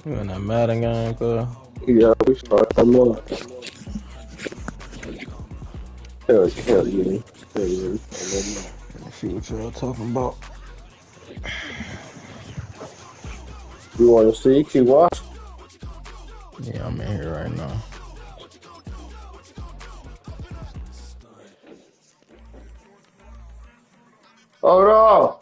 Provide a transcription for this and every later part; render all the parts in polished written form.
You in that Madden game, cuz? Yeah, we start them up. Hell yeah. Hell yeah, we start them up. Let's see what y'all talking about. You want to see? Keep watching. Yeah, I'm in here right now. Hold on.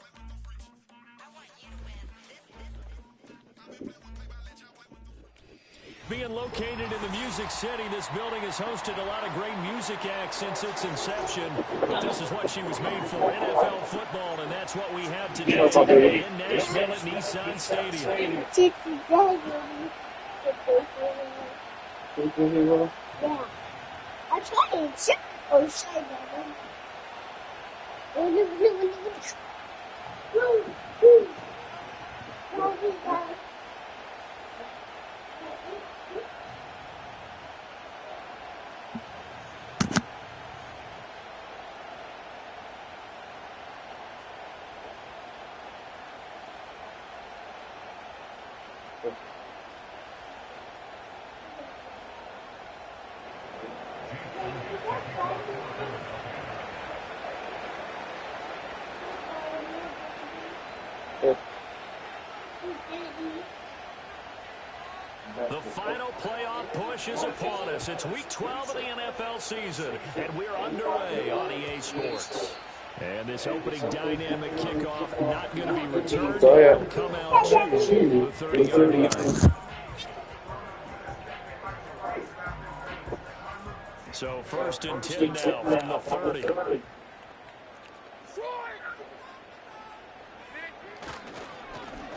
Being located in the Music City, this building has hosted a lot of great music acts since its inception. But this is what she was made for, NFL football, and that's what we have today in Nashville at Nissan Stadium. Yeah. I tried it. Oh, sorry, The final playoff push is upon us. It's week 12 of the NFL season, and we're underway on EA Sports. And this opening dynamic kickoff not going to be returned. It'll come out to the 30-yard line. So first and 10 now from the 30.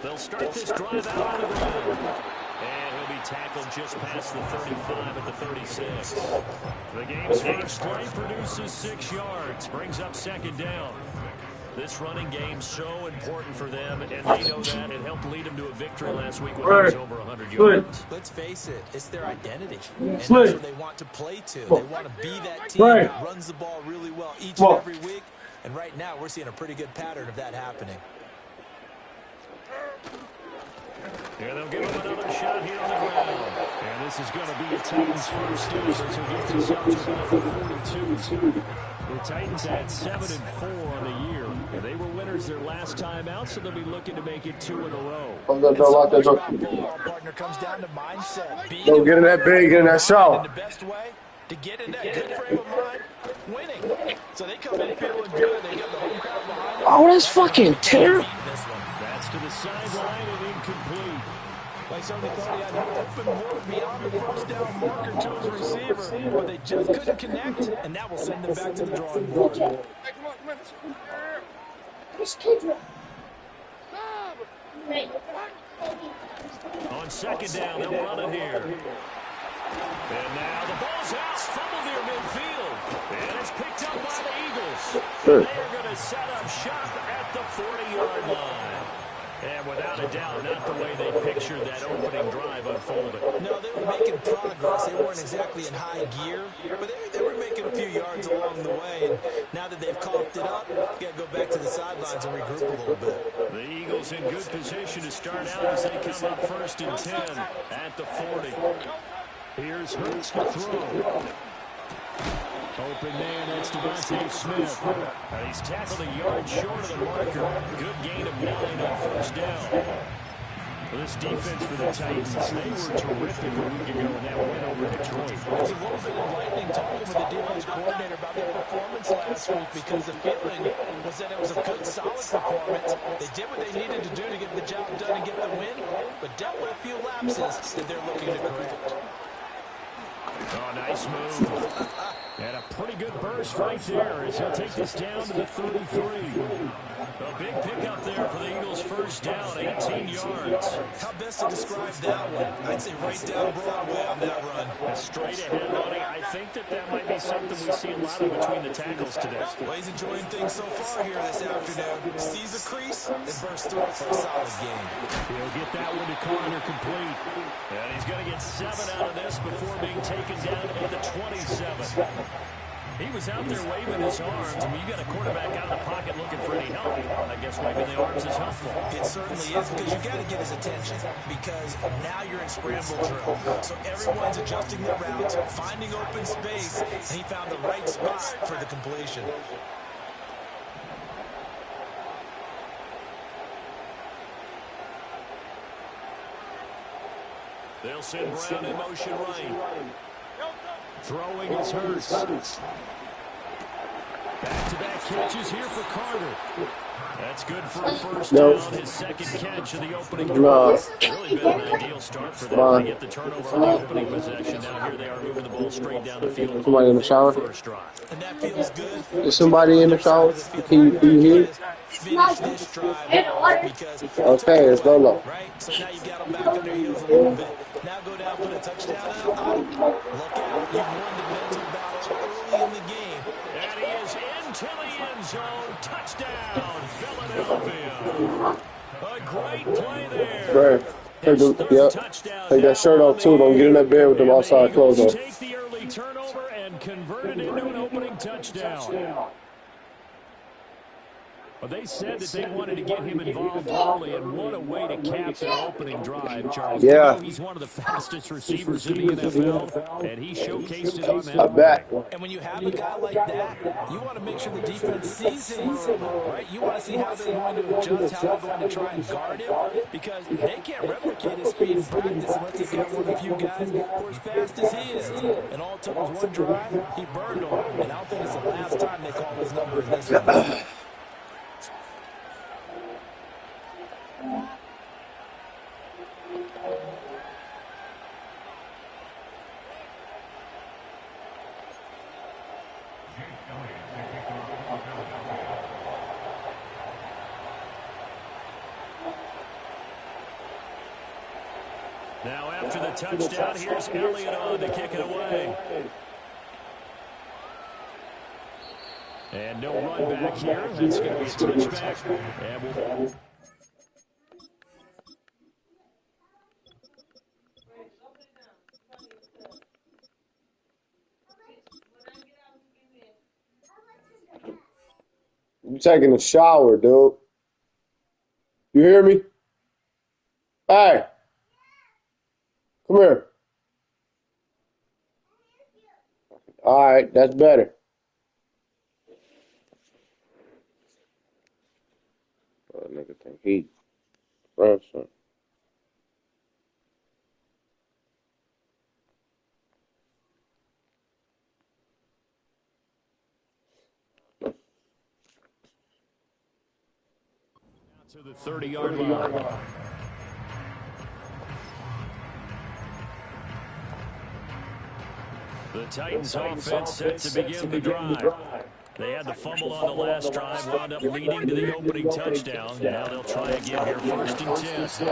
They'll start this drive out on the ground. And he'll be tackled just past the 35 at the 36. The game's first play produces 6 yards, brings up second down. This running game's so important for them, and they know that. It helped lead them to a victory last week when it was over 100 yards. Let's face it, it's their identity, and that's what they want to play to. They want to be that team that runs the ball really well each and every week, and right now we're seeing a pretty good pattern of that happening. Yeah, they'll give him another shot here on the ground. And this is going to be a Titans first down as he'll get this out to about the 42. The Titans had 7-4 on the year. And they were winners their last time out, so they'll be looking to make it 2 in a row. Lock that door. Partner comes down to mindset. Don't get in that big, get in that shower. The best way to get in that good frame of mind, winning. So they come in feeling good. They got the home crowd behind them. Oh, that's fucking terrible. That's to the sideline and incomplete. Like somebody thought he had an open look beyond the first down marker to his receiver, but they just couldn't connect, and that will send them back to the drawing board. Hey, come on. This kid's On second down, they'll run it here. And now the ball's out, fumbled near midfield. And it's picked up by the Eagles. They're going to set up shop at the 40-yard line. And without a doubt, not the way they pictured that opening drive unfolded. No, they were making progress. They weren't exactly in high gear, but they were making a few yards along the way. And now that they've coughed it up, got to go back to the sidelines and regroup a little bit. The Eagles in good position to start out as they come up first and 10 at the 40. Here's Hurts to throw. Open man, that's Devontae Smith. He's tackled a yard short of the marker. Good gain of 9 on first down. This defense for the Titans, they were terrific a week ago in that win over Detroit. It was a little bit enlightening talking with the defense coordinator about their performance last week because the feeling was that it was a good, solid performance. They did what they needed to do to get the job done and get the win, but dealt with a few lapses that they're looking to correct. Oh, nice move. And a pretty good burst right there as he'll take this down to the 33. A big pickup there for the Eagles' first down, 18 yards. How best to describe that one? I'd say right down Broadway on that run. A straight ahead running. I think that might be something we see a lot of between the tackles today. Well, he's enjoying things so far here this afternoon. Sees a crease and bursts through it for a solid game. He'll get that one to Carter complete. And he's going to get 7 out of this before being taken down at the 27. He was out there waving his arms. I mean, you got a quarterback out of the pocket looking for any help. I guess waving the arms is helpful. It certainly is, because you got to get his attention, because now you're in scramble drill. So everyone's adjusting their routes, finding open space, and he found the right spot for the completion. They'll send Brown in motion right. Throwing is Hurts. Back-to-back catches here for Carter. That's good for a first down. His second catch of the opening drive. Really been an ideal start for them to get the turnover on the opening possession. Now here they are moving the ball straight down the field. Somebody in the shower? First drive. And that feels good. Is somebody in the shower? Can you hear? Finish this drive because Okay, let's go low. right? So now you got them back on their heels a little bit. Now go down for the touchdown. Look out. You've won the mental battle early in the game. And he is into the end zone. Touchdown, Philadelphia. A great play there. Take that shirt off too. Don't get in that bed with them outside clothes on. Take the early turnover and convert it into an opening touchdown. Well, they said that they wanted to get him involved early, and what a way to cap their opening drive, Charles. Yeah. He's one of the fastest receivers in the NFL, and he showcased it on that. I bet. And when you have a guy like that, you want to make sure the defense sees him early, right? You want to see how they're going to adjust, how they're going to try and guard him, because they can't replicate his speed in practice unless they've got one of the few guys who are as fast as he is. And all it took was one drive, he burned them. And I don't think it's the last time they call his number in this one. Now after the touchdown, here's Elliott on to kick it away. And no run back here. That's going to be a touchback. And we'll... I'm taking a shower, dude. You hear me? Hey. Come here. All right, that's better. Oh, nigga think he son. To the 30-yard line. The Titans offense set to begin the drive. They had the fumble on the last drive, wound up leading to the opening touchdown. Now they'll try again here, 1st and 10.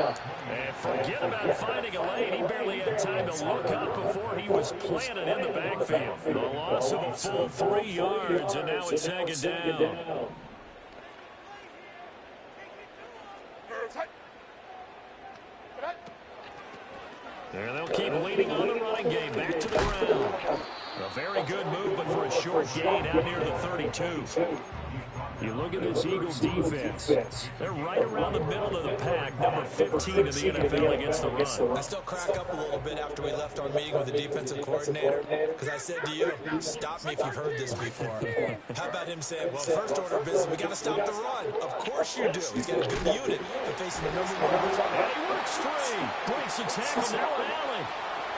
And forget about finding a lane. He barely had time to look up before he was planted in the backfield. The loss of a full 3 yards, and now it's 2nd down. And they'll keep leaning on the running game. Back to the ground. A very good move, but for a short gain out near the 32. You look at this Eagles defense. They're right around the middle of the pack, number 15 in the NFL against the run. I still crack up a little bit after we left our meeting with the defensive coordinator, because I said to you, stop me if you've heard this before. How about him saying, well, first order of business, we got to stop the run. Of course you do. He's got a good unit. They're facing the number 1. And he works free. Breaks the tackle now in alley.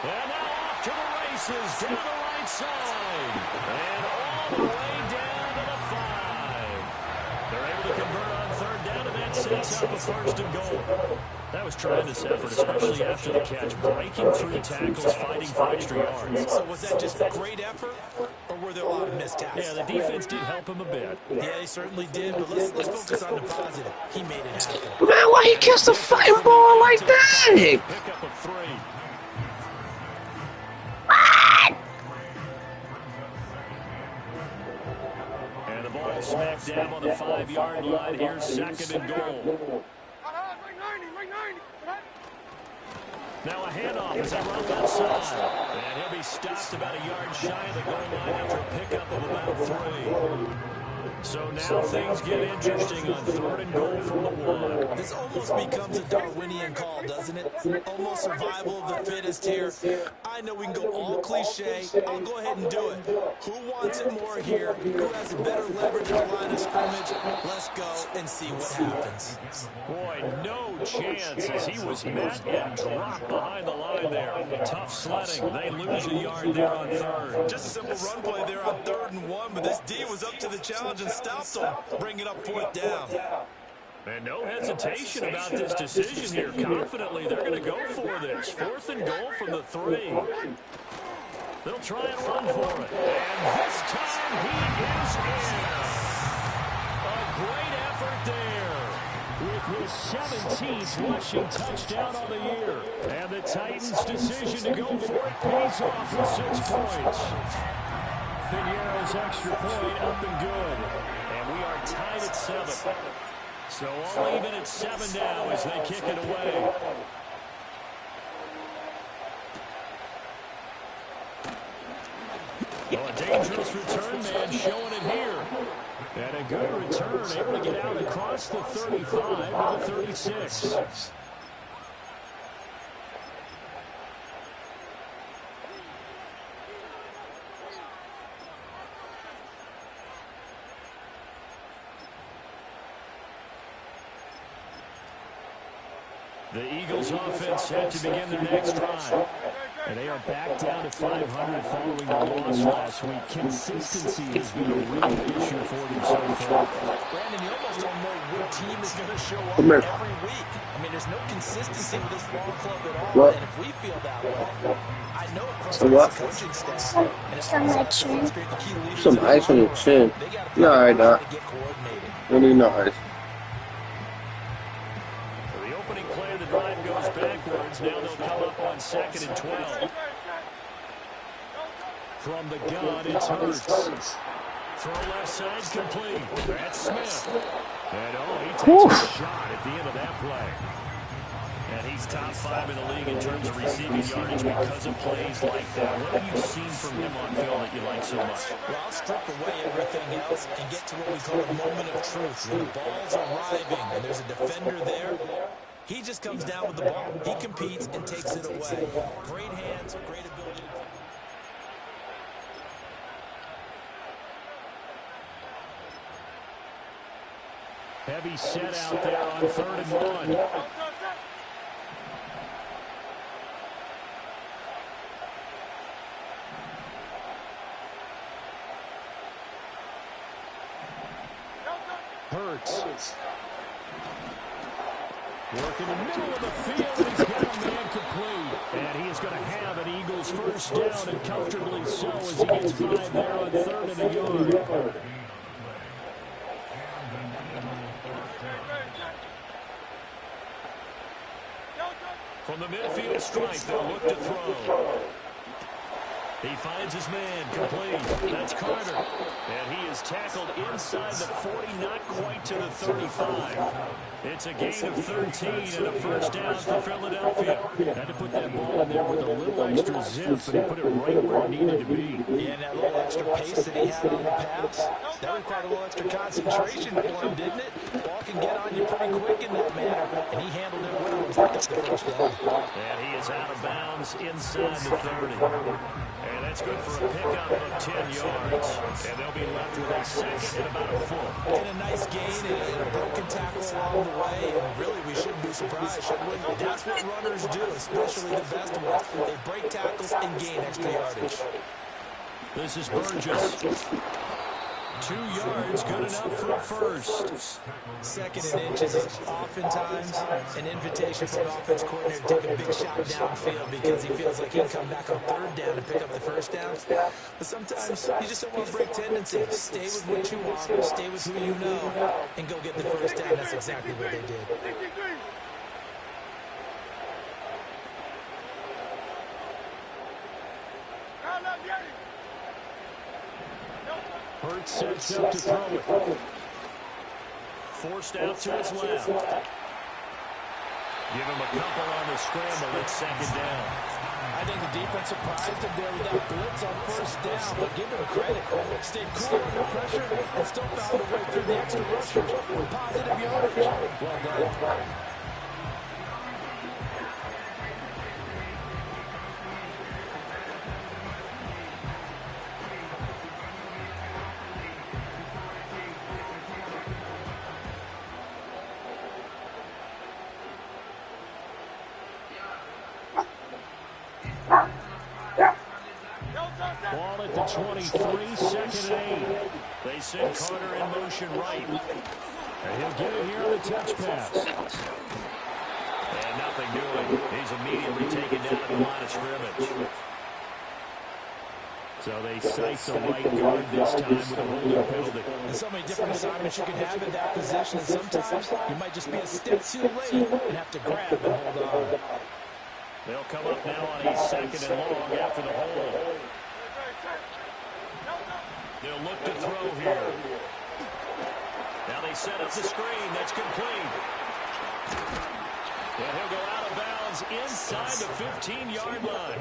And now off to the races down the right side. And all the way down to the 5. They're able to convert on 3rd down, and that sets up a 1st and goal. That was tremendous effort, especially after the catch. Breaking through tackles, fighting for extra yards. So was that just great effort, or were there a lot of missed tackles? Yeah, the defense did help him a bit. Yeah, they certainly did, but let's focus on the positive. He made it happen. Man, why he kissed the fucking ball like that? Pick up a 3. And the ball smacked down on the 5-yard line. Here's 2nd and goal. Now a handoff as they run left side. And he'll be stopped about a yard shy of the goal line after a pickup of about 3. So now things get interesting on 3rd and goal from the 1. This almost becomes a Darwinian call, doesn't it? Almost survival of the fittest here. I know we can go all cliche. I'll go ahead and do it. Who wants it more here? Who has a better leverage at the line of scrimmage? Let's go and see what happens. Boy, no chance as he was met and dropped behind the line there. Tough sledding. They lose a yard there on 3rd. Just a simple run play there on 3rd and 1, but this D was up to the challenge and stopped them. Bring it up 4th down. And no hesitation about this decision here. Confidently, they're going to go for this. 4th and goal from the 3. They'll try and run for it. And this time he is in. A great effort there. With his 17th rushing touchdown on the year. And the Titans' decision to go for it pays off with 6 points. Pinheiro's extra point up and good. And we are tied at 7. So all even at 7 now as they kick it away. Well, a dangerous return man showing it here. And a good return, able to get out across the 35 to the 36. The Eagles offense set to begin their next drive. And they are back down to 500 following the loss last week. Consistency has been a real issue for them so far. Brandon, you almost don't know what team is going to show up every week. I mean, there's no consistency with this ball club at all. And if we feel that way, I know it frustrates the coaching staff. And it's also frustrating the key leaders. Some ice on your chin. You alright, Doc? What do you know, ice? Goes backwards. Now they'll come up on 2nd and 12. From the gun, it's Hurts. Throw left side complete. That's Smith. And he takes a shot at the end of that play. And he's top 5 in the league in terms of receiving yardage because of plays like that. What have you seen from him on film that you like so much? Well, I'll strip away everything else and get to what we call a moment of truth. When the ball's arriving and there's a defender there, he just comes down with the ball. He competes and takes it away. Great hands, great ability. Heavy set out there on 3rd and 1. Hurts. Work in the middle of the field, and he's got a man complete. And he is going to have an Eagles first down, and comfortably so as he gets 5 there on 3rd and a yard. From the midfield stripe, they'll look to throw. He finds his man complete. That's Carter. And he is tackled inside the 40, not quite to the 35. It's a gain of 13 and a first down for Philadelphia. Had to put that ball in there with a little extra zip, but he put it right where it needed to be. Yeah, and that little extra pace that he had on the pass, that required a little extra concentration for him, didn't it? Ball can get on you pretty quick in that manner, and he handled it well and picked up the first down. And he is out of bounds inside the 30. And that's good for a pickup of 10 yards. And they'll be left with a 2nd and about a 4. And a nice gain and a broken tackle along the way. And really, we shouldn't be surprised, should we? That's what runners do, especially the best ones. They break tackles and gain extra yardage. This is Burgess. 2 yards, good enough for a first. 2nd and inches is oftentimes an invitation for an offense coordinator to take a big shot downfield because he feels like he can come back on 3rd down and pick up the first down. But sometimes you just don't want to break tendency. Stay with what you want, stay with who you know, and go get the first down. That's exactly what they did. Hurts sets up to throw it. Forced out to his left. Give him a couple on the scramble. It's second down. I think the defense surprised him there with that blitz on first down, but give him credit. Stayed cool under pressure and still found a way through the extra rushers with positive yardage. Well done. Ball at the 23, second and 8. They send Carter in motion right. And he'll get it here on the touch pass. And nothing doing. He's immediately taken down at the line of scrimmage. So they cite the right guard this time with a holding penalty. There's so many different assignments you can have in that position, and sometimes you might just be a step too late and have to grab and hold on. They'll come up now on a second and long after the hold. They'll look to throw here. Now they set up the screen. That's complete. And he'll go out of bounds inside the 15-yard line.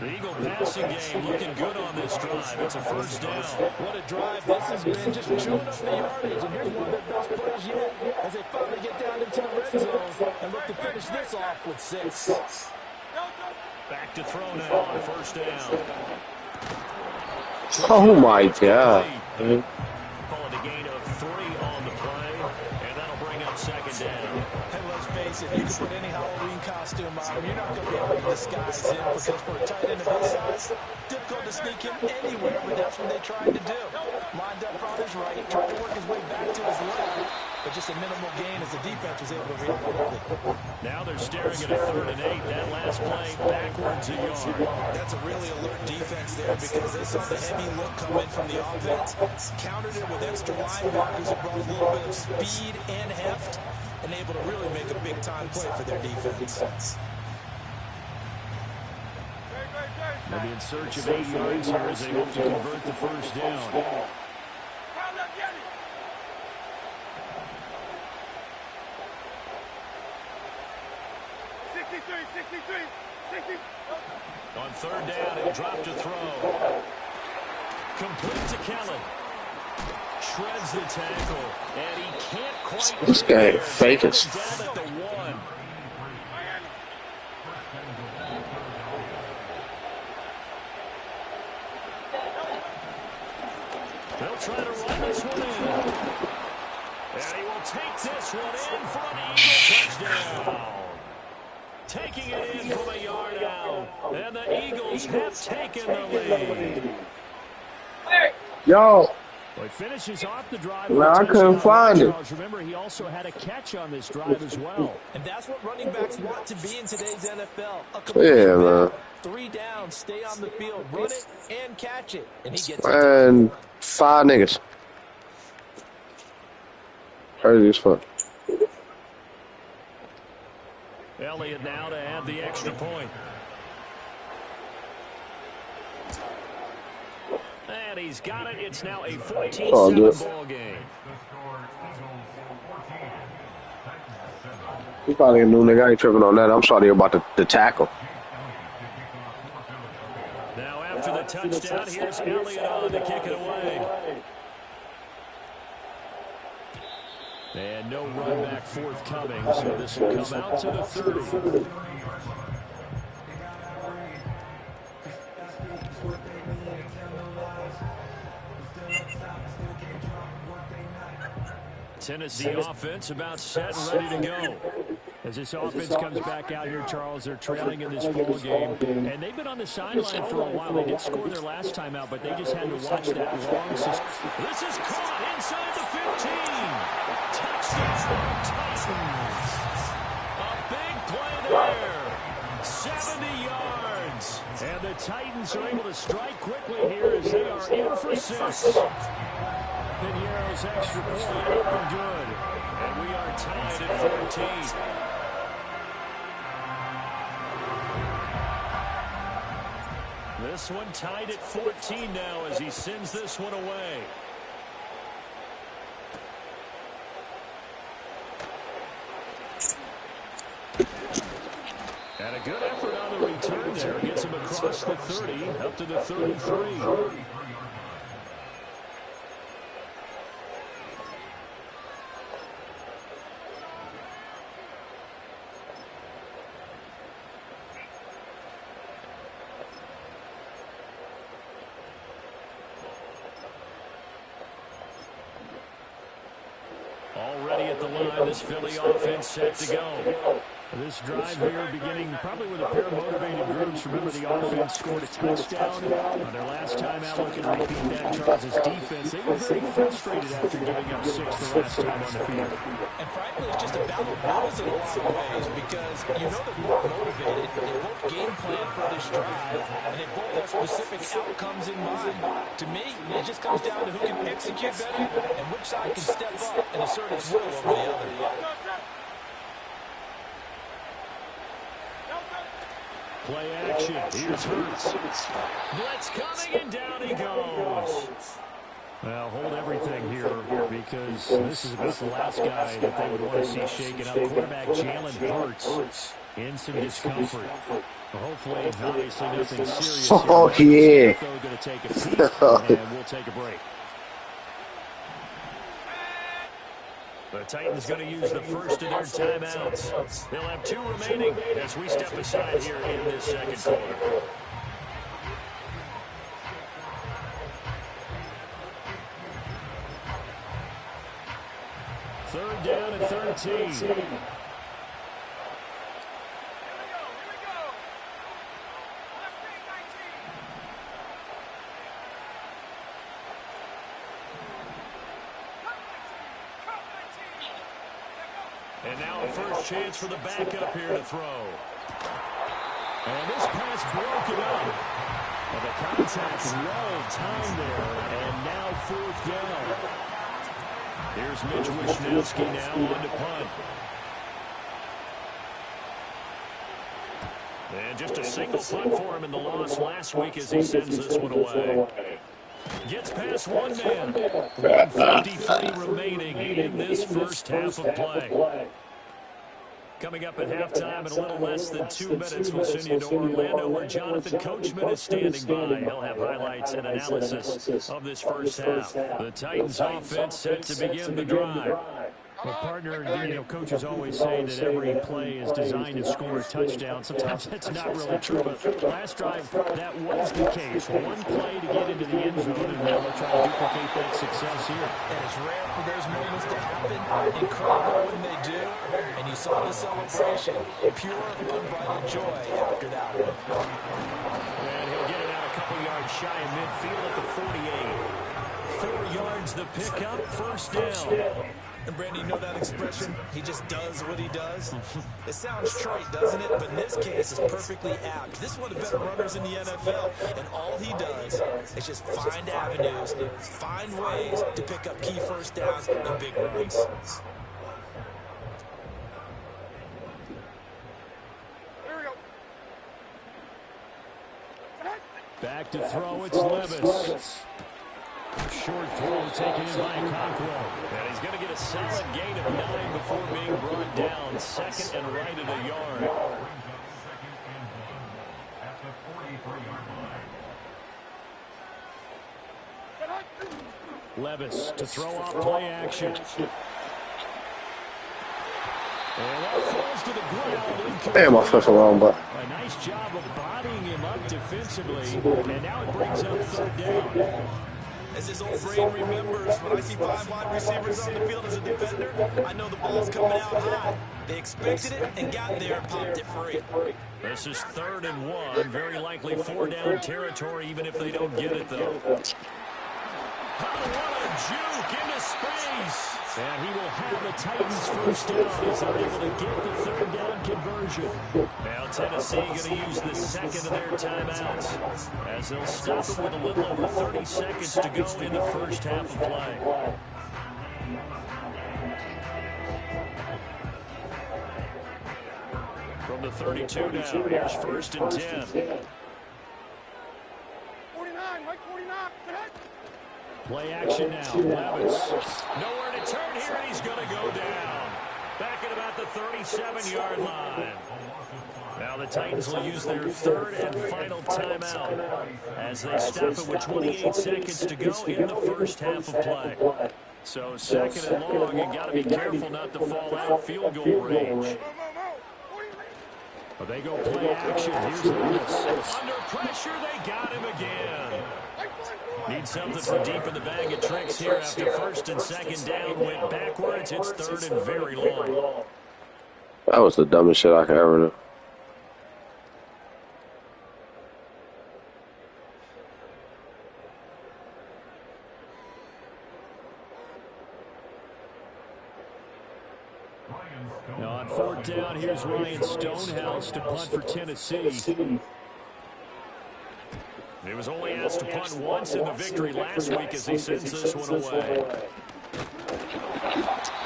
The Eagle passing game looking good on this drive. It's a first down. What a drive this has been, just chewing up the yardage. And here's one of their best plays yet as they finally get down into the red zone and look to finish this off with 6. Back to throw now on first down. Oh my God. Call it a gain of 3 on the play, and that'll bring up second down. And let's face it, you can put any Halloween costume on him. You're not going to be able to disguise him because for a tight end of his size, difficult to sneak him anywhere, but that's what they tried to do. Lined up on his right, tried to work his way back to his left, but just a minimal gain as the defense was able to react quickly. Now they're staring at a 3rd and 8. That last play backwards a yard. That's a really alert defense there because they saw the heavy look come in from the offense, countered it with extra linebackers who brought a little bit of speed and heft, and able to really make a big-time play for their defense. They'll be in search of 8 yards here as they hope to convert the first down. On 3rd down, he'll drop to throw. Complete to Kellen. Shreds the tackle, and he can't quite. This guy fake it. Down at the 1. They'll try to run this one in. And he will take this one in for an Eagle touchdown. Taking it in from a yard out. And the Eagles have taken the lead. Yo. Well, he finishes off the drive. Well, I couldn't find it. Remember, he also had a catch on this drive as well. And that's what running backs want to be in today's NFL. Yeah, man. 3 downs, stay on the field, run it, and catch it. And he gets And 5 niggas. Crazy as fuck. Elliott now to add the extra point. And he's got it. It's now a 14-7 ball game. He probably a new nigga. I ain't tripping on that. I'm sorry about the tackle. Now after the touchdown, here's Elliott on to kick it away. And no run back forthcoming, so this will come out to the 30. Tennessee offense about set and ready to go. As this offense comes back out here, Charles, they're trailing in this ball game. And they've been on the sideline for a while. They did score their last time out, but they just had to watch that long system. This is caught inside the 15. Touchdown, Titans. A big play there. 70 yards. And the Titans are able to strike quickly here as they are in for 6. Pinheiro's extra point up and good. And we are tied at 14. This one tied at 14 now as he sends this one away. And a good effort on the return there. Gets him across the 30, up to the 33. Already at the line, this Philly offense set to go. This drive here beginning probably with a pair of motivated groups. Remember, the offense scored a touchdown on their last time out. Looking to repeat that. Charles' defense, they were very frustrated after giving up 6 the last time on the field. And frankly, it's just a battle of wills in a lot of ways because you know they're both motivated, they both game plan for this drive, and they both have specific outcomes in mind. To me, it just comes down to who can execute better and which side can step up and assert its will over the other. Play action. Here's Hurts. Blitz coming, and down he goes. Well, hold everything here because this is about the last guy that they would want to see shaken up. Quarterback Jalen Hurts in some discomfort. Well, hopefully, obviously, nothing serious. Oh, yeah. They're going to take a peek, and we'll take a break. The Titans going to use the first of their timeouts. They'll have 2 remaining as we step aside here in this second quarter. Third down at 13. And now a first chance for the backup here to throw. And this pass broken up. And the contact well timed there. And now 4th down. Here's Mitch Wishnowski now on to punt. And just a single punt for him in the loss last week as he sends this one away. Gets past one man. 153 remaining in this first half of play. Coming up at halftime in a little less than 2 minutes, we'll send you to Orlando where Jonathan Coachman is standing by. He'll have highlights and analysis of this first half. The Titans offense set to begin the drive. Well, partner, coaches always say that every play is designed to score a touchdown. Sometimes that's not really true, but last drive, that was the case. One play to get into the end zone, and now they'll try to duplicate that success here. And it's rare for those moments to happen. Incredible when they do. And you saw the celebration. Pure, unbridled joy after that one. And he'll get it out a couple yards shy of midfield at the 48. 4 yards the pickup, first down. And Brandon, you know that expression? He just does what he does. It sounds trite, doesn't it? But in this case, it's perfectly apt. This is one of the better runners in the NFL, and all he does is just find avenues, find ways to pick up key first downs and big runs. Back to throw, it's Levis. Short throw taken in by Conqueror. And he's going to get a solid gain of 9 before being brought down. Second and right at a yard. Levis to throw off play action. And that falls to the ground. Damn, I flipped around, but A nice job of bodying him up defensively. And now it brings up third down. As his old brain remembers, when I see 5 wide receivers on the field as a defender, I know the ball's coming out high. They expected it and got there and popped it free. This is 3rd and 1. Very likely 4-down territory, even if they don't get it, though. Oh, what a juke into space. And he will have the Titans first down as they're able to get the 3rd down conversion. Now Tennessee going to use the second of their timeouts as they'll stop it with a little over 30 seconds to go in the first half of play. From the 32 now, here's 1st and 10. 49, Mike 49. Play action now. Levis. Nowhere to turn here, and he's going to go down. Back at about the 37-yard line. Now the the Titans will use their third and final timeout as they stop it with 28 seconds to go in the first half of play. So second and long, and got to be careful not to fall out field goal range. But they go play action. Here's Lewis. Under pressure, they got him again. Need something from deep in the bag of tricks here after first and second down went backwards. It's third and very long. That was the dumbest shit I could ever do. Now on fourth down, here's Ryan Stonehouse to punt for Tennessee. He was only asked to punt once in the victory last week as he sends this one away.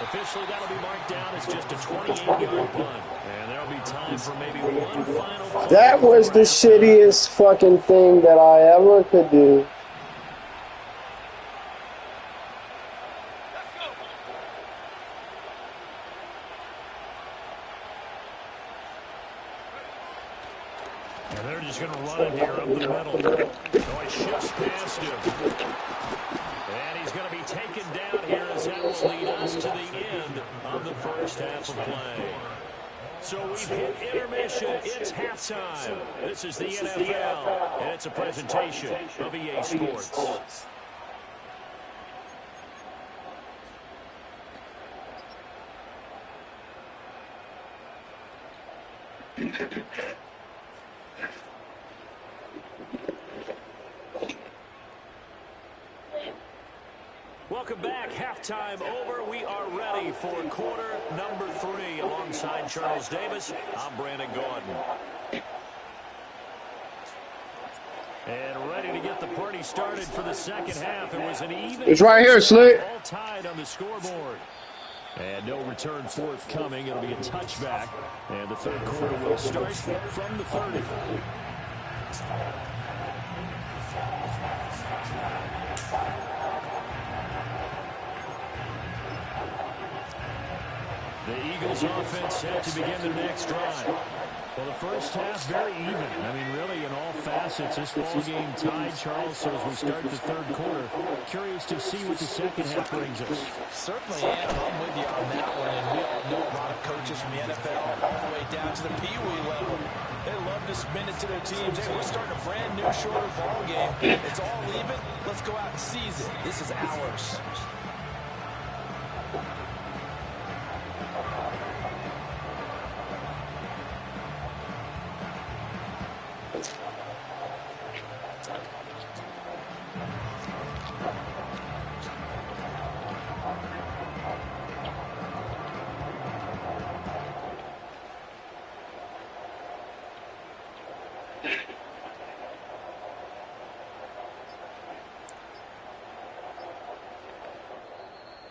Officially, that'll be marked down as just a 28-yard punt. And there'll be time for maybe one final play. That was the shittiest fucking thing that I ever could do. And they're just going to run it here up the middle. So it shifts past him. And he's going to be taken down here as that will lead us to the end of the first half of play. So we've hit intermission. It's halftime. This is the NFL, and it's a presentation of EA Sports. Welcome back. Halftime over. We are ready for quarter number 3 alongside Charles Davis. I'm Brandon Gordon. And ready to get the party started for the second half. It was an even. It's right here, Slick. All tied on the scoreboard. And no return forthcoming. It'll be a touchback. And the third quarter will start from the 30. The Eagles offense set to begin the next drive. Well, the first half very even. I mean, really, in all facets, this ball game tied, Charles. So as we start the third quarter, curious to see what the second half brings us. Certainly, and I'm with you on that one. And we all know a lot of coaches from the NFL all the way down to the Pee-wee level. They love to spin it to their teams. Hey, we're starting a brand new, shorter ball game. It's all even. Let's go out and seize it. This is ours.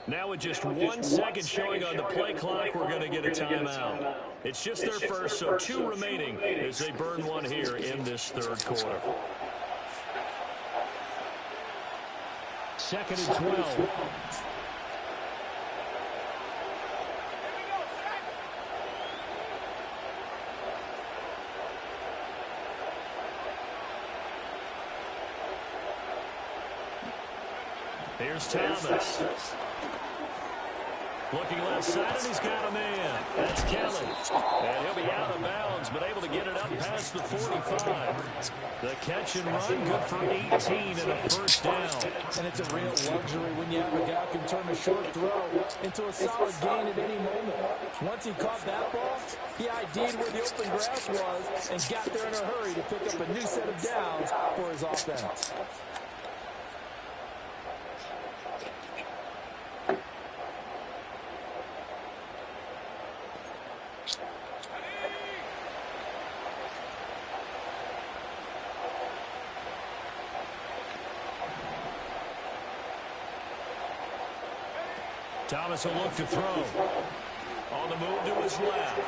Now with just 1 second showing on the play clock, we're going to get a timeout. It's just their first, so 2 remaining as they burn one here in this third quarter. Second and 12. Here's Thomas. Looking left side, and he's got a man. That's Kelly. And he'll be out of bounds, but able to get it up past the 45. The catch and run, good for 18 and a first down. And it's a real luxury when you have a guy who can turn a short throw into a solid gain at any moment. Once he caught that ball, he ID'd where the open grass was and got there in a hurry to pick up a new set of downs for his offense. Thomas will look to throw. On the move to his left.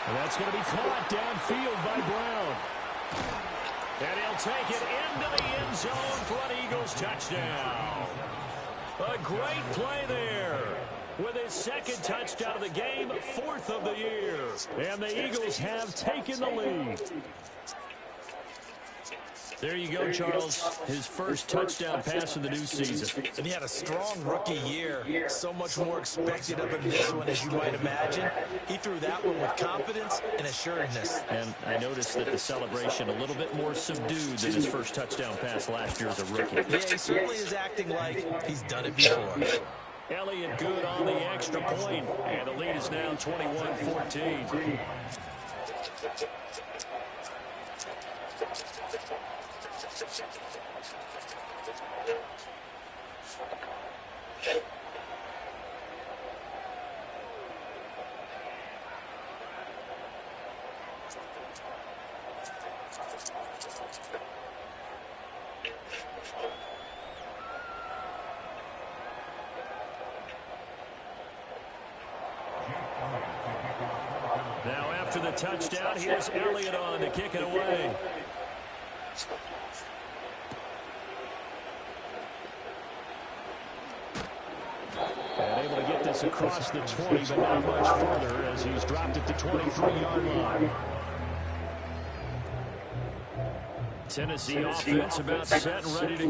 And that's going to be caught downfield by Brown. And he'll take it into the end zone for an Eagles touchdown. A great play there. with his second touchdown of the game, 4th of the year. And the Eagles have taken the lead. There you go, Charles. His first touchdown pass of the new season. And he had a strong rookie year. So much more expected of him this one, as you might imagine. He threw that one with confidence and assuredness. And I noticed that the celebration a little bit more subdued than his first touchdown pass last year as a rookie. Yeah, he certainly is acting like he's done it before. Elliott good on the extra point, and the lead is now 21-14. Now after the touchdown, here's Elliott on to kick it away. And able to get this across the 20, but not much further as he's dropped it to 23-yard line. Tennessee offense about set and ready to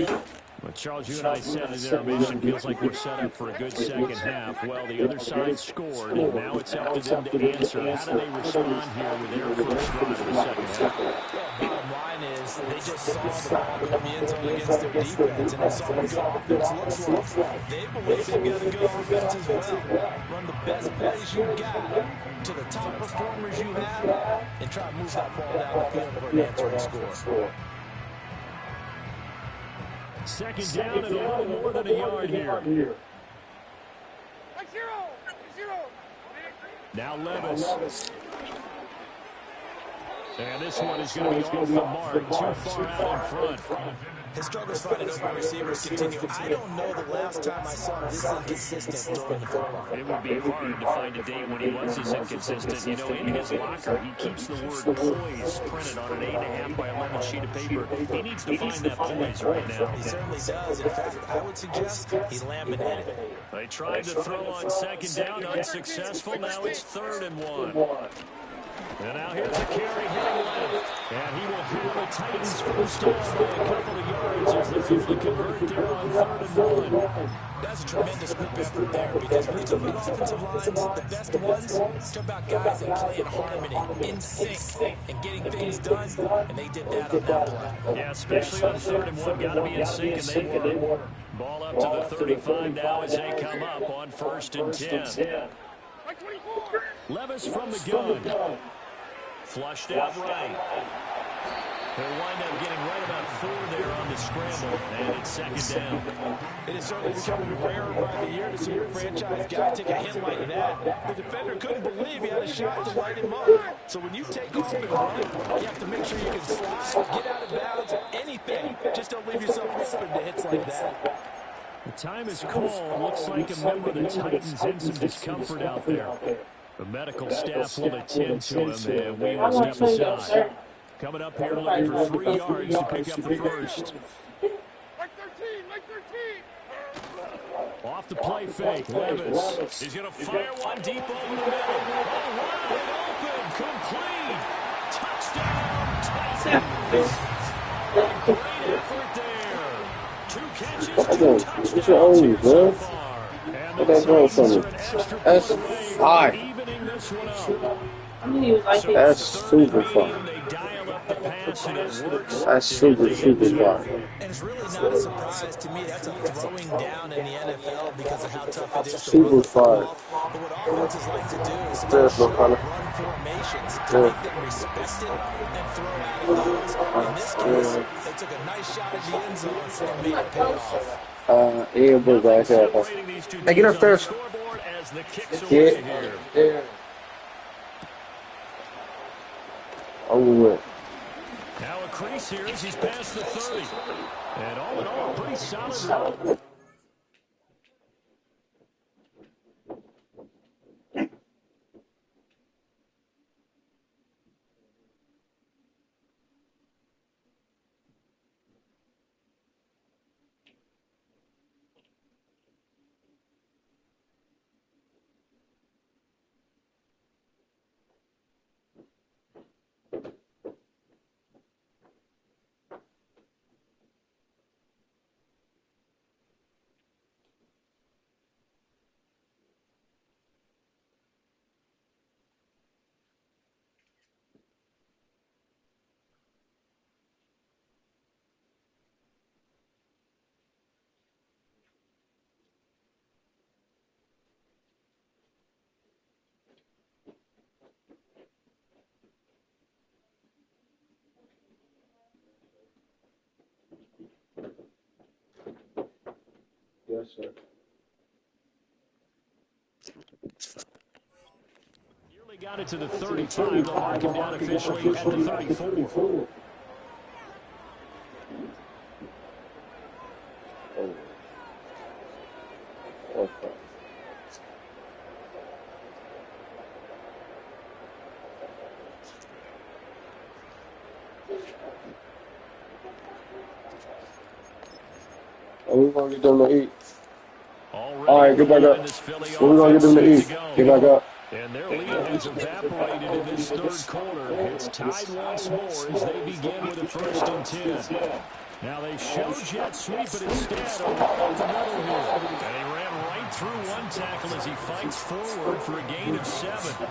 go. Well, Charles, you and I said in intermission, feels like we're set up for a good second half. Well, the other side scored, and now it's up to them to answer. How do they respond here with their first drive of the second half? Bottom line is they just saw the ball go in the end zone against their defense, and they saw what good offense looks like. They believe they've got a good offense as well. Run the best plays you got to the top performers you have, and try to move that ball down the field for an answering score. Second down and a little more than a yard here. Now Levis. And this one is going to be off the mark, too far out in front. His struggles finding open receivers continue. I don't know the last time I saw him this inconsistent throwing the football. It would be hard to find a date when he was this inconsistent. You know, in his locker, he keeps the word poise printed on an 8.5 by 11 sheet of paper. He needs to find that poise right now. He certainly does. In fact, I would suggest he laminated it. They tried to throw on second down, unsuccessful. Now it's 3rd and 1. And now here's a carry heading left. And he will have the Titans first down by a couple of yards as they're able to convert there on 3rd and 1. That's a tremendous group effort there, because when you talk about offensive lines, the best ones, talk about guys that play in harmony, in sync, and getting things done, and they did that on that play. Yeah, especially on 3rd and 1, got to be in sync, and they were. Ball up to the 35 now as they come up on 1st and 10. Levis from the gun. Flushed out right. They'll wind up getting right about 4 there on the scramble, and it's second down. It is certainly becoming rarer by the year to see a franchise guy take a hit like that. The defender couldn't believe he had a shot to light him up. So when you take off and run, you have to make sure you can slide, get out of bounds, anything. Just don't leave yourself open to hits like that. The time is called. Looks like a member of the Titans in some discomfort out there. The medical staff will attend to him, and we will step aside. Coming up here looking for 3 yards to pick up the first. Off the play fake, Levis. He's going to fire one deep over the middle. Oh, wide open, complete. Touchdown, Titans. Great effort there. 2 catches, 2 touchdowns so far. And the Titans are an extra point away, evening this one up. That's super fun. That's super fun. And it's really not a surprise to me. That's a throwing down in the NFL because of how tough it is to run the football. But what offenses like to do is run formations to make them respect it and throw out of those. In this case, they took a nice shot at the end zone and made it pay off. Ian back here. Hey, get upstairs. Get there. Oh, now a crease here as he's past the 30. And all in all, a pretty solid run. Nearly got it to the 35. They'll mark him down officially at the 34. We're going to get them to eat. All right, get back up. We're going to get them to eat. Get back up. And their lead has evaporated in this third quarter. It's tied once more as they begin with a 1st and 10. Now they show jet sweep, but instead over up the middle here. And he ran right through one tackle as he fights forward for a gain of 7.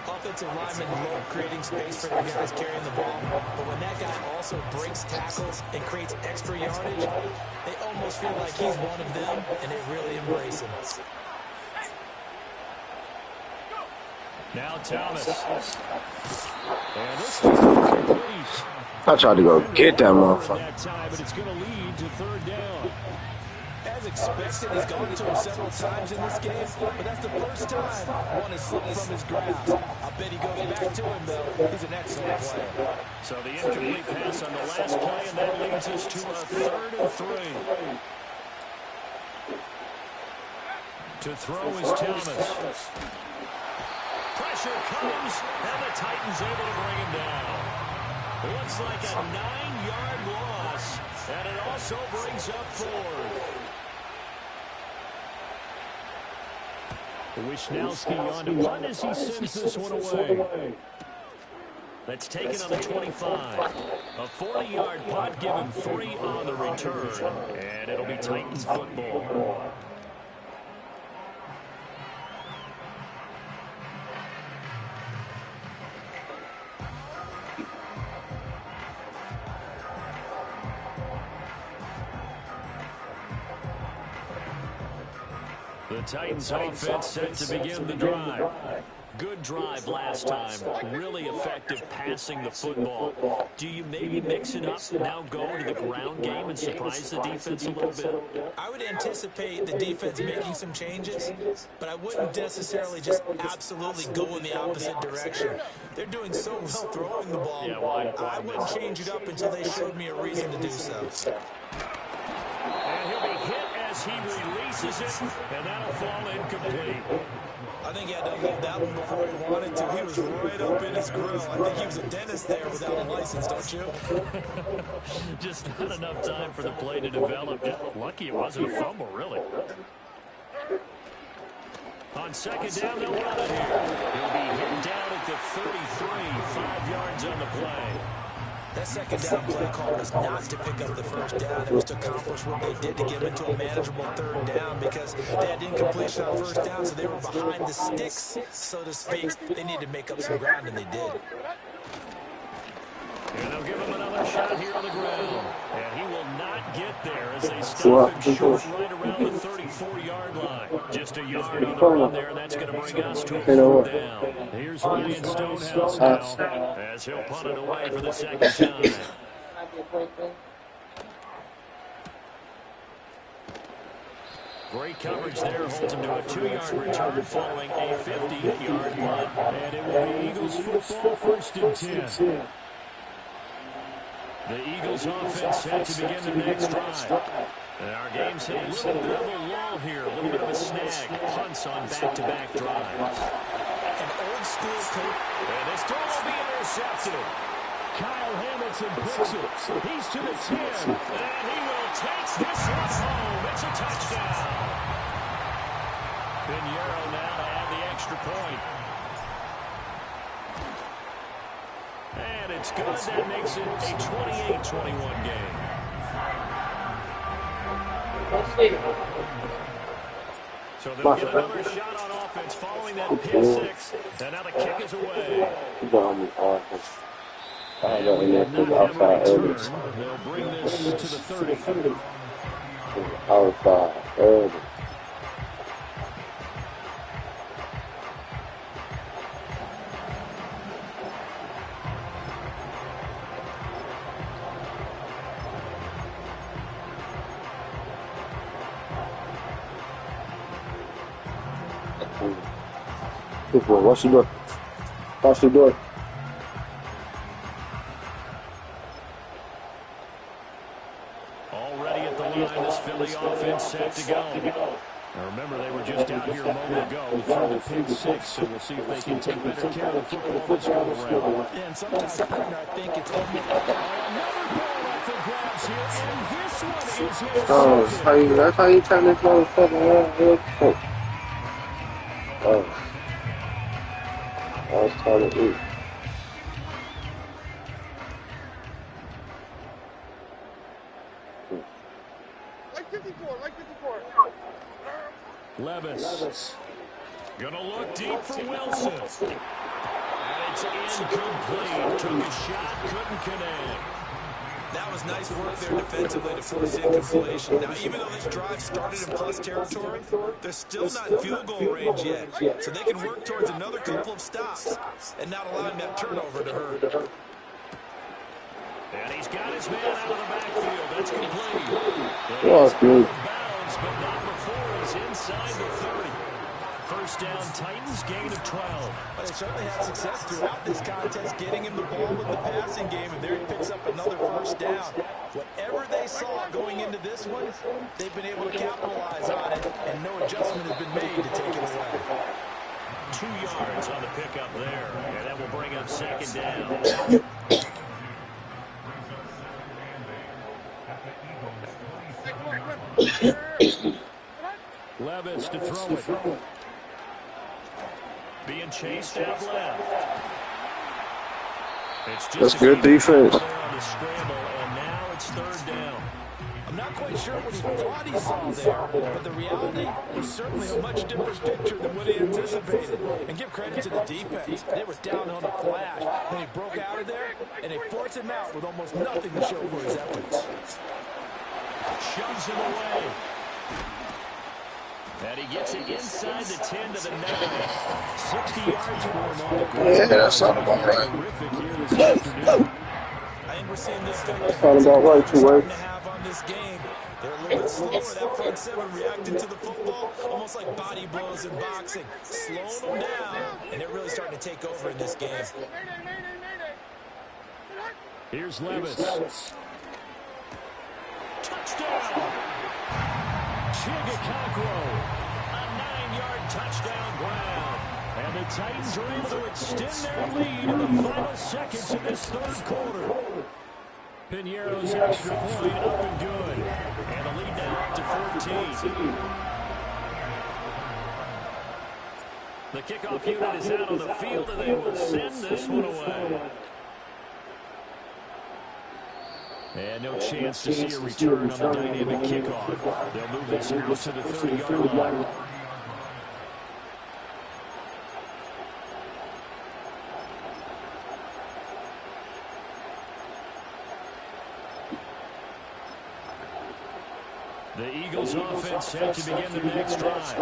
Offensive linemen love creating space for their guys carrying the ball, but when that guy also breaks tackles and creates extra yardage, they almost feel like he's one of them, and they really embrace him. Now Thomas. And this is complete. I tried to go get that motherfucker. That time, but it's going to lead to 3rd down. As expected, he's gone to him several times in this game, but that's the first time one has slipped from his grasp. I bet he goes back to him, though. He's an excellent player. So the incomplete pass on the last play, and that leads us to a 3rd and 3. To throw is Thomas. Pressure comes, and the Titans able to bring him down. Looks like a 9-yard loss, and it also brings up 4th. Wisnowski on to punt as he sends this one away. That's taken on the 25. A 40-yard punt, give him 3 on the return, and it'll be Titans football. The Titans offense set to begin the drive. Good drive last time. Really effective passing the football. Do you maybe mix it up, now go to the ground game and surprise the defense a little bit? I would anticipate the defense making some changes, but I wouldn't necessarily just absolutely go in the opposite direction. They're doing so well throwing the ball. Yeah, why I wouldn't change it up until they showed me a reason to do so. And he'll be hit as he releases it, and that'll fall incomplete. I think he had to unload that one before he wanted to. He was right up in his grill. I think he was a dentist there without a license, don't you? Just not enough time for the play to develop. Just lucky it wasn't a fumble, really. On 2nd down, they'll run it here. He'll be hit down at the 33, 5 yards on the play. That 2nd down play call was not to pick up the 1st down. It was to accomplish what they did to get into a manageable 3rd down because they had incompletion on 1st down, so they were behind the sticks, so to speak. They needed to make up some ground, and they did. And they'll give him another shot here on the ground. And he will not get there as they stop him short right around the 34-yard line. Just a yard on the run there, and that's going to bring us to a 4th down. Here's Ryan Stonehouse now as he'll punt it away for the 2nd time. Great coverage there, holds him to a 2-yard return following a 50-yard punt. And it will be Eagles football, 1st and 10. The Eagles offense set to begin the next drive. And our game's hit a little bit of a lull here, a little bit of a snag. Punts on back-to-back drives. An old school coach. And this throw will be intercepted. Kyle Hamilton picks it. He's to the 10. And he will take this one home. It's a touchdown. Pinheiro now to add the extra point. And it's good. That makes it a 28-21 game. So they'll get another shot on offense following that pick 6. And now the kick is away. And we did not have a return. They'll bring this to the 30. Outside early. Good boy. Watch the door. Watch the door. Already at the line, this Philly offense set to go. Now remember, they were just out here a moment ago through the pick six, so we'll see if they can take better care of the football this go around. Yeah, and sometimes, partner, I think it's another ball up for grabs here, and this one is intercepted. That's how you turn this motherfucker around real quick. I was trying to eat. Levis. Gonna look deep for Wilson. And it's incomplete. Took a shot, couldn't connect. That was nice work there defensively to force incompletion. Now, even though this drive started in plus territory, they're still not in field goal range yet. So they can work towards another couple of stops and not allowing that turnover to hurt. And he's got his man out of the backfield. That's complete. Oh, good. Bounds, but not before he's inside the 30. First down, Titans, gain of 12. But they certainly had success throughout this contest, getting him the ball in the passing game, and there he picks up another first down. Whatever they saw going into this one, they've been able to capitalize on it, and no adjustment has been made to take it away. 2 yards on the pickup there, and that will bring up second down. Levis to throw it. Being chased out left. It's just That's good defense. on the scramble, and now it's third down. I'm not quite sure what he thought he saw there, but the reality was certainly a much different picture than what he anticipated. And give credit to the defense. They were down on a flash, and he broke out of there, and they forced him out with almost nothing to show for his efforts. Shoves him away. And he gets it inside the 10 to the 9. 60 yards for him on the ground. Yeah, that sounded about right. Terrific here this afternoon. I think we're seeing this thing Sounded about right, two starting words. to have on this game. They're a little bit slower. That front seven reacting to the football, almost like body blows in boxing. Slowing them down, and they're really starting to take over in this game. Here's Levis. Touchdown! Chigakakro, a 9-yard touchdown ground. And the Titans are able to extend their lead in the final seconds of this third quarter. Piñeiro's extra point up and good. And the lead now up to 14. The kickoff unit is out on the field, and they will send this one away. And no chance to see a return on the dynamic kickoff. They'll move this out to the 30-yard line. The Eagles offense set to begin their next drive.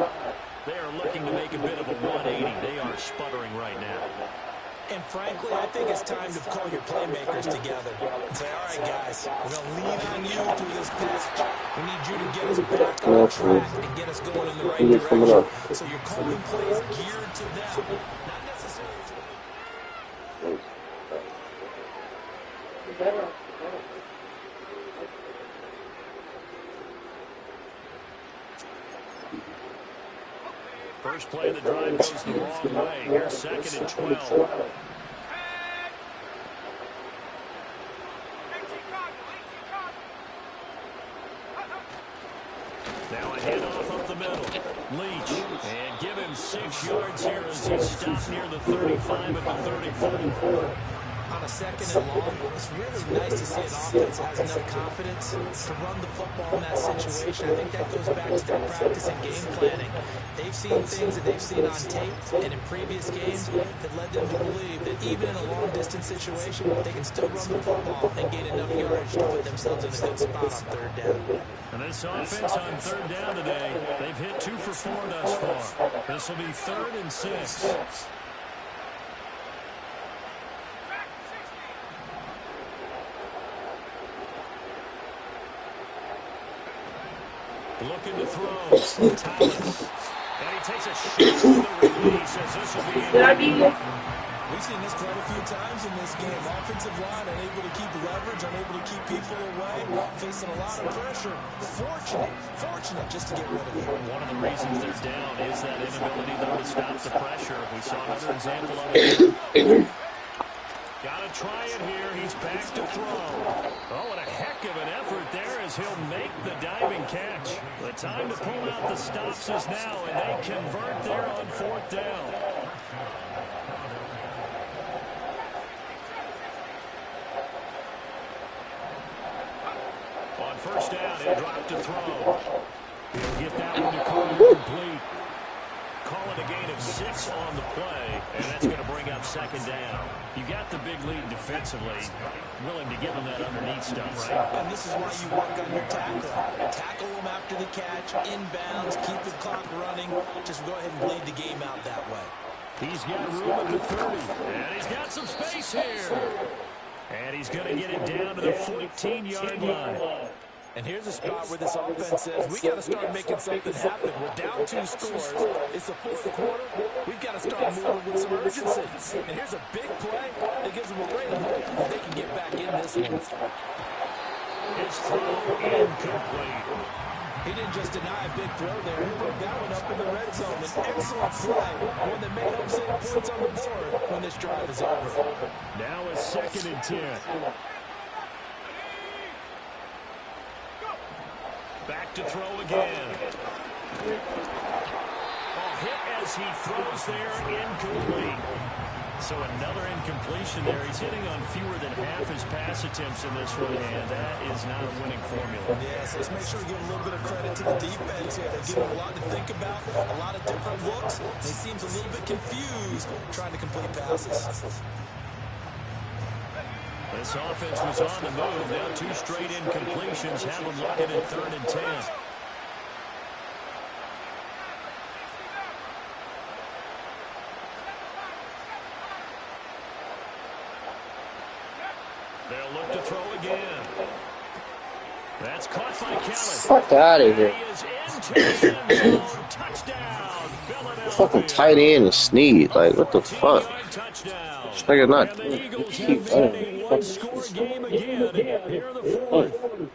They are looking to make a bit of a 180. They are sputtering right now. And frankly, I think it's time to call your playmakers together and say, all right, guys, we're going to lean on you through this passage. We need you to get us back on track and get us going in the right direction. So you're calling plays geared to them, not necessarily to First play of the drive goes the wrong way. Here's second and 12. Now a handoff up the middle. Leach. And give him 6 yards here as he stopped near the 35 at the 34. on a second and long. It's really nice to see an offense that has enough confidence to run the football in that situation. I think that goes back to their practice and game planning. They've seen things that they've seen on tape and in previous games that led them to believe that even in a long-distance situation, they can still run the football and gain enough yardage to put themselves in a good spot on third down. And this offense on third down today, they've hit 2 for 4 thus far. This will be 3rd and 6. Looking to throw. Thomas. And he takes a shot on the release as this will be in. We've seen this quite a few times in this game. Offensive line unable to keep leverage, unable to keep people away, facing a lot of pressure. Fortunate just to get rid of it. One of the reasons they're down is that inability, though, to stop the pressure. We saw another example of it. Got to try it here. He's back to throw. Oh, and a heck of an effort there as he'll make the diving catch. The time to pull out the stops is now, and they convert there on 4th down. On 1st down, he'll drop to throw. He'll get that one to call complete. Calling a gain of 6 on the play, and that's going to bring up 2nd down. You got the big lead defensively, willing to give them that underneath stuff, right? And this is why you work on your tackle. Tackle them after the catch, inbounds, keep the clock running. Just go ahead and bleed the game out that way. He's got room at the 30, and he's got some space here. And he's going to get it down to the 14-yard line. And here's a spot where this offense says, we got to start making something happen. We're down 2 scores. It's the 4th quarter. We've got to start moving with some urgency. And here's a big play that gives them a great hope that they can get back in this one. His throw incomplete. He didn't just deny a big throw there. He put that one up in the red zone. An excellent play. One that may help save points on the board when this drive is over. Now it's 2nd and 10. Back to throw again. Oh, hit as he throws there, incomplete. So another incompletion there. He's hitting on fewer than half his pass attempts in this one, and that is not a winning formula. Yes, let's make sure we give a little bit of credit to the defense here. They give him a lot to think about, a lot of different looks. He seems a little bit confused trying to complete passes. This offense was on the move. Now 2 straight incompletions have them looking at 3rd and 10. They'll look to throw again. That's caught by Kelly. Fuck out of here. He is into the end zone. Touchdown, Philadelphia. Fucking tight end and Sneed. Like, what the fuck? Touchdown. Like it's not. And the Eagles Keep have made a one-score game again here in the 4th.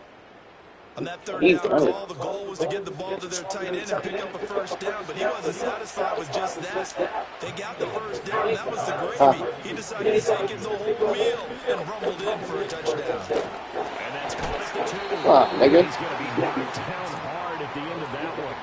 On that 3rd down call, the goal was to get the ball to their tight end and pick up a 1st down, but he wasn't satisfied with just that. They got the 1st down, that was the gravy. He decided to take it the whole meal and rumbled in for a touchdown. And that's caught at the 2. Nigga. He's going to be knocked down hard at the end of that one.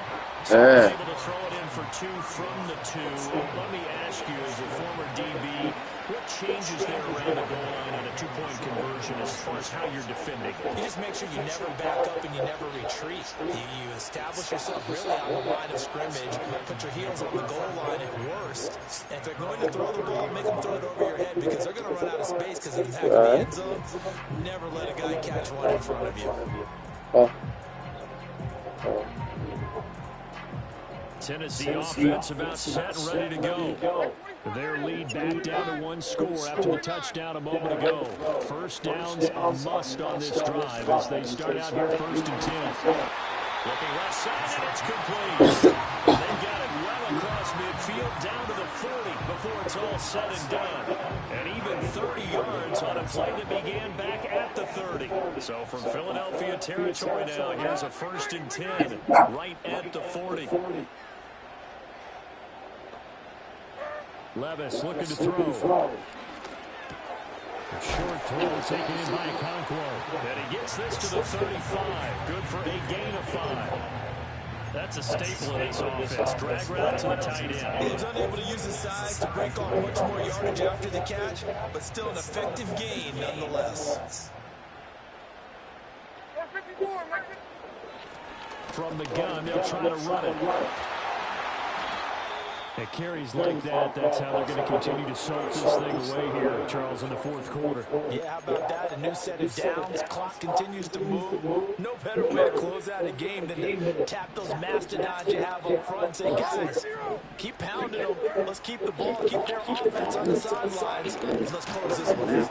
So able to throw it in for 2 from the 2. Let me ask you, as a former DB, what changes there around the goal line on a 2-point conversion as far as how you're defending? You just make sure you never back up and you never retreat. You establish yourself really on the line of scrimmage, put your heels on the goal line at worst. And if they're going to throw the ball, make them throw it over your head because they're going to run out of space because of the back of the end zone. Never let a guy catch one in front of you. Tennessee offense about set and ready to go. Their lead back down to 1 score after the touchdown a moment ago. 1st down's a must on this drive as they start out here 1st and 10. Looking left side, and it's complete. They got it well across midfield down to the 40 before it's all said and done. And even 30 yards on a play that began back at the 30. So from Philadelphia territory now, here's a 1st and 10 right at the 40. Levis looking to throw. A short throw taken in by Okonkwo. And he gets this to the 35. Good for a gain of 5. That's a staple of this offense. Drag route to the tight end. He was unable to use his size to break off much more yardage after the catch, but still an effective gain nonetheless. From the gun, they'll try to run it. It carries like that. That's how they're going to continue to salt this thing away here, Charles, in the 4th quarter. Yeah, how about that? A new set of downs. Clock continues to move. No better way to close out a game than to tap those mastodons you have up front and say, guys, keep pounding them. Let's keep the ball, keep their offense on the sidelines, and let's close this one out.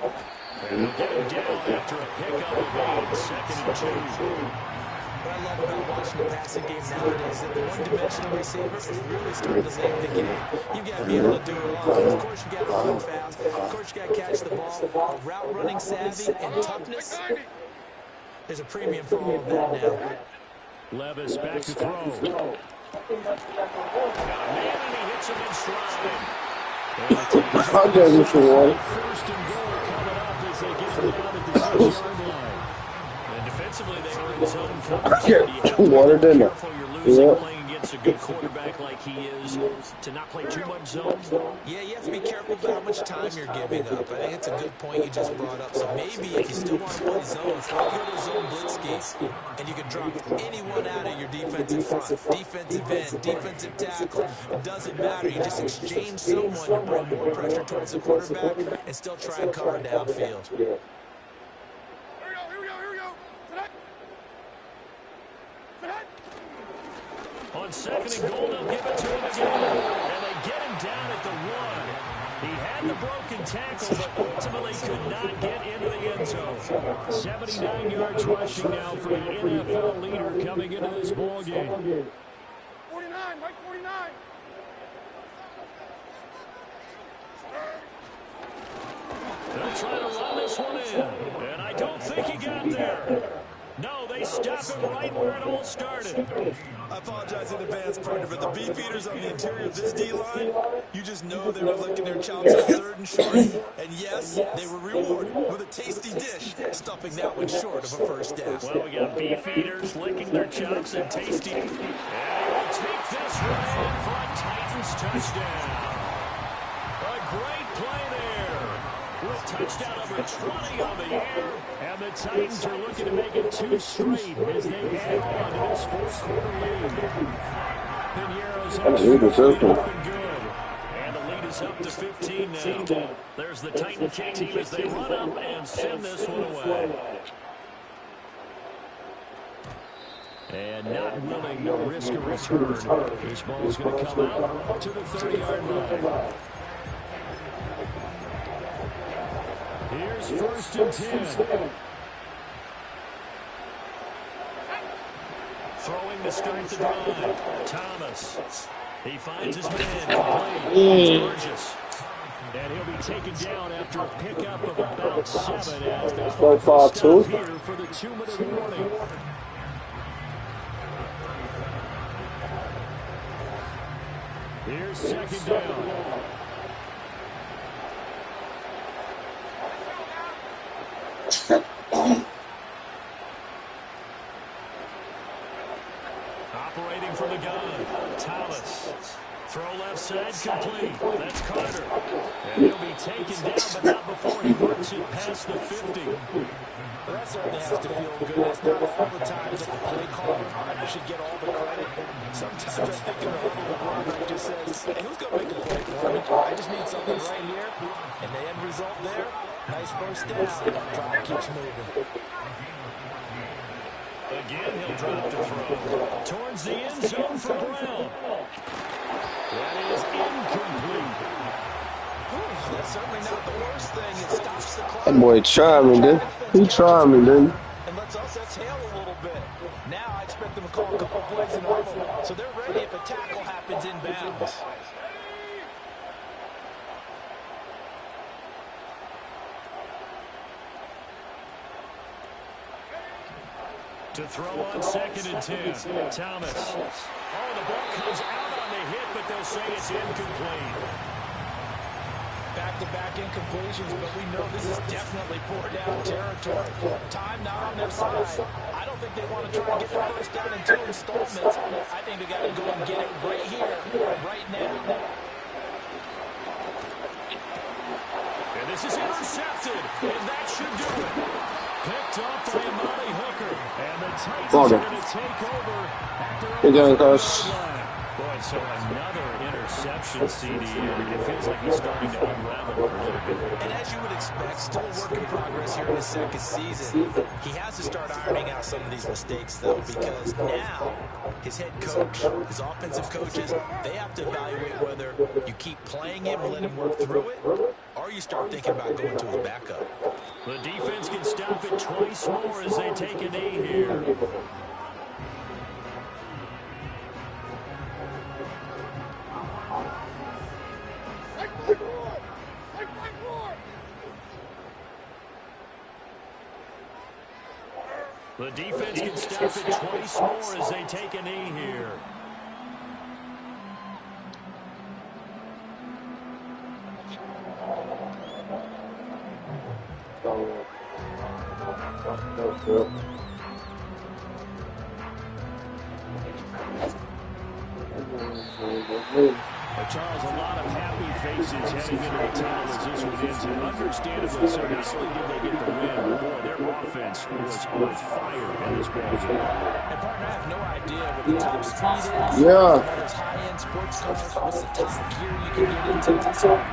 And they'll get him down after a pickup of 8, 2nd and 2. What I love about watching the passing game nowadays is that the one-dimensional receiver is really starting to lead the game. You've got to be able to do it all. Of course, you've got to run fast. Of course, you've got to catch the ball. But route running savvy and toughness, there's a premium for all of that now. Levis back to throw. Got a man, and he hits him in stride. I'll get you some water. First and goal coming up as they get down at the 6-yard line. And defensively, they were in zone coverage. Water dinner. Careful you're losing playing against a good quarterback like he is to not play too much zone. Yeah, you have to be careful about how much time you're giving up. I think it's a good point you just brought up. So maybe if you still want to play zone, go to a zone blitz scheme. And you can drop anyone out of your defensive front. Defensive end, defensive tackle. It doesn't matter. You just exchange someone to bring more pressure towards the quarterback and still try and cover downfield. On second and goal, they'll give it to him again. And they get him down at the 1. He had the broken tackle, but ultimately could not get into the end zone. 79 yards rushing now for the NFL leader coming into this ballgame. 49, Mike 49. They'll try to run this one in. And I don't think he got there. No, they stop him right where it all started. I apologize in advance, partner, but the beefeaters on the interior of this D-line, you just know they were licking their chops at third and short. And yes, they were rewarded with a tasty dish, stuffing that one short of a first down. Well, we got beefeaters licking their chops and tasty. And he will take this right in for a Titans touchdown. A great play there. With touchdown number 20 on the year. And the Titans are looking to make it 2 straight as they add on to this fourth-quarter lead. Pinero's good. And the lead is up to 15 now. There's the Titan kick team as they run up and send this one away. And not willing to risk a return. This ball is going to come out to the 30-yard line. Here's first and 10. Throwing to start the drive. Thomas. He finds his man. Complete. Burgess. And he'll be taken down after a pickup of about 7 as the clock stop here for the 2-minute warning. Here's second down. Operating from the gun, Thomas. Throw left side, complete. That's Carter. And he'll be taken down, but not before he works it past the 50. Well, that certainly has to feel good. It's not all the times that the play caller should get all the credit. Sometimes I think in the huddle, the quarterback just says, hey, who's going to make a play for me? I just need something right here. And the end result there, nice first down. Clock keeps moving. Again, he'll drop the throw. Towards the end zone for Brown. That is incomplete. That's certainly not the worst thing. It stops the clock. That boy trying me, dude. He trying me, dude. And lets us exhale a little bit. Now I expect them to call a couple plays in a row, so they're ready if a tackle happens inbounds. To throw on second and 10. Thomas. Oh, the ball comes out on the hit, but they'll say it's incomplete. Back-to-back incompletions, but we know this is definitely 4-down territory. Time not on their side. I don't think they want to try and get the first down in 2 installments. I think they got to go and get it right here, right now. And this is intercepted, and that should do it. Picked off by Amani Hooker. And the Titans are going to take over after Boy, so another interception, CD. It feels like he's starting to unravel a little bit. And as you would expect, still a work in progress here in his second season. He has to start ironing out some of these mistakes, though, because now his head coach, his offensive coaches, they have to evaluate whether you keep playing him and let him work through it, or you start thinking about going to his backup. The defense can stop it twice more as they take a knee here. The defense can stop it twice more as they take a knee here. Charles, a lot of happy faces heading into the tunnel as this one ends, and understandably so. Not only did they get the win, but boy, their offense was on fire in this ball game. And partner, I have no idea what the top speed is. Yeah. Those high-end sports cars, what's the top gear you can get into.